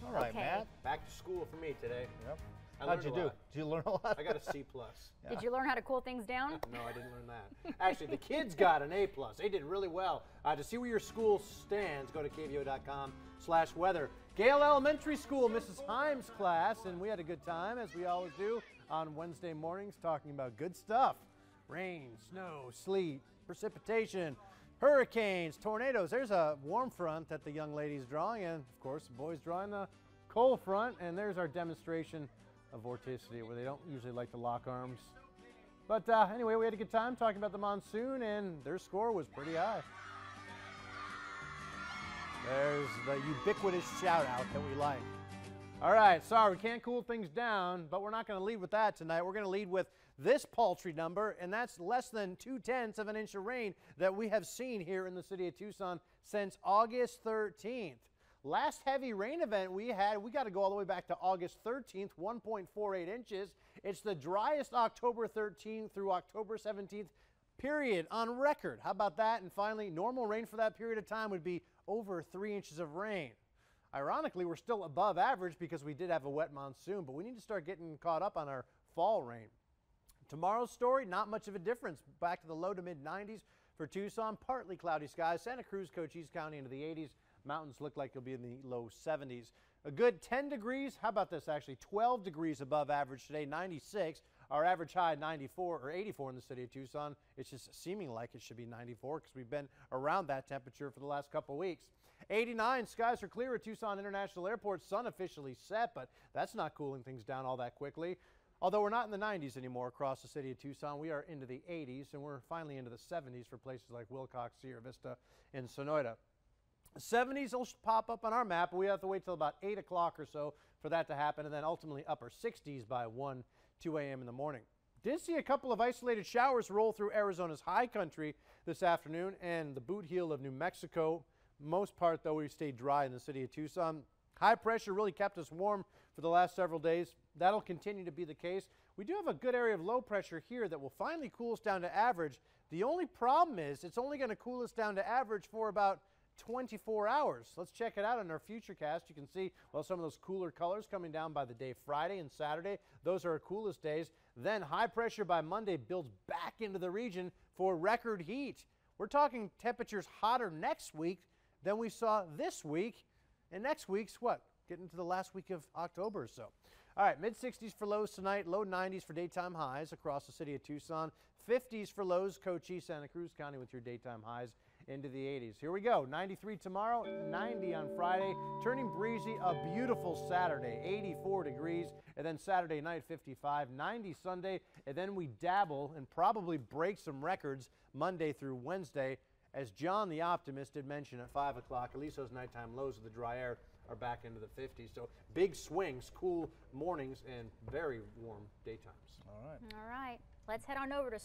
All right, Okay. Matt. Back to school for me today. Yep. I How'd learned you a do? lot. Did you learn a lot? I got a C+. Yeah. Did you learn how to cool things down? No, I didn't learn that. Actually, the kids got an A+. They did really well. To see where your school stands, go to KVOA.com/weather. Gale Elementary School, Mrs. Himes' class, and we had a good time, as we always do, on Wednesday mornings, talking about good stuff. Rain, snow, sleet, precipitation, hurricanes, tornadoes. There's a warm front that the young lady's drawing, and of course, the boys drawing the cold front, and there's our demonstration of vorticity, where they don't usually like to lock arms. But anyway, we had a good time talking about the monsoon, and their score was pretty high. There's the ubiquitous shout out that we like. All right, sorry, we can't cool things down, but we're not going to lead with that tonight. We're going to lead with this paltry number, and that's less than 2/10 of an inch of rain that we have seen here in the city of Tucson since August 13th. Last heavy rain event we had, we got to go all the way back to August 13th, 1.48 inches. It's the driest October 13th through October 17th period on record. How about that? And finally, normal rain for that period of time would be over 3 inches of rain. Ironically, we're still above average because we did have a wet monsoon, but we need to start getting caught up on our fall rain. Tomorrow's story, not much of a difference. Back to the low to mid 90s for Tucson, partly cloudy skies. Santa Cruz, Cochise County into the 80s. Mountains look like you'll be in the low 70s. A good 10 degrees. How about this actually? 12 degrees above average today, 96. Our average high 94 or 84 in the city of Tucson. It's just seeming like it should be 94 because we've been around that temperature for the last couple of weeks. 89, skies are clear at Tucson International Airport. Sun officially set, but that's not cooling things down all that quickly. Although we're not in the 90s anymore across the city of Tucson, we are into the 80s, and we're finally into the 70s for places like Wilcox, Sierra Vista, and Sonoyta. 70s will pop up on our map, but we have to wait till about 8 o'clock or so for that to happen, and then ultimately upper 60s by 1, 2 a.m. in the morning. Did see a couple of isolated showers roll through Arizona's high country this afternoon and the boot heel of New Mexico. Most part, though, we stayed dry in the city of Tucson. High pressure really kept us warm for the last several days. That'll continue to be the case. We do have a good area of low pressure here that will finally cool us down to average. The only problem is it's only going to cool us down to average for about 24 hours. Let's check it out on our futurecast. You can see, well, some of those cooler colors coming down by the day Friday and Saturday. Those are our coolest days. Then high pressure by Monday builds back into the region for record heat. We're talking temperatures hotter next week than we saw this week. And next week's what? Getting to the last week of October or so. All right, mid-60s for lows tonight, low 90s for daytime highs across the city of Tucson. 50s for lows, Cochise, Santa Cruz County with your daytime highs into the 80s. Here we go, 93 tomorrow, 90 on Friday, turning breezy, a beautiful Saturday, 84 degrees, and then Saturday night, 55, 90 Sunday, and then we dabble and probably break some records Monday through Wednesday. As John the Optimist did mention at 5 o'clock, at least those nighttime lows of the dry air are back into the 50s. So big swings, cool mornings, and very warm daytimes. All right. All right. Let's head on over to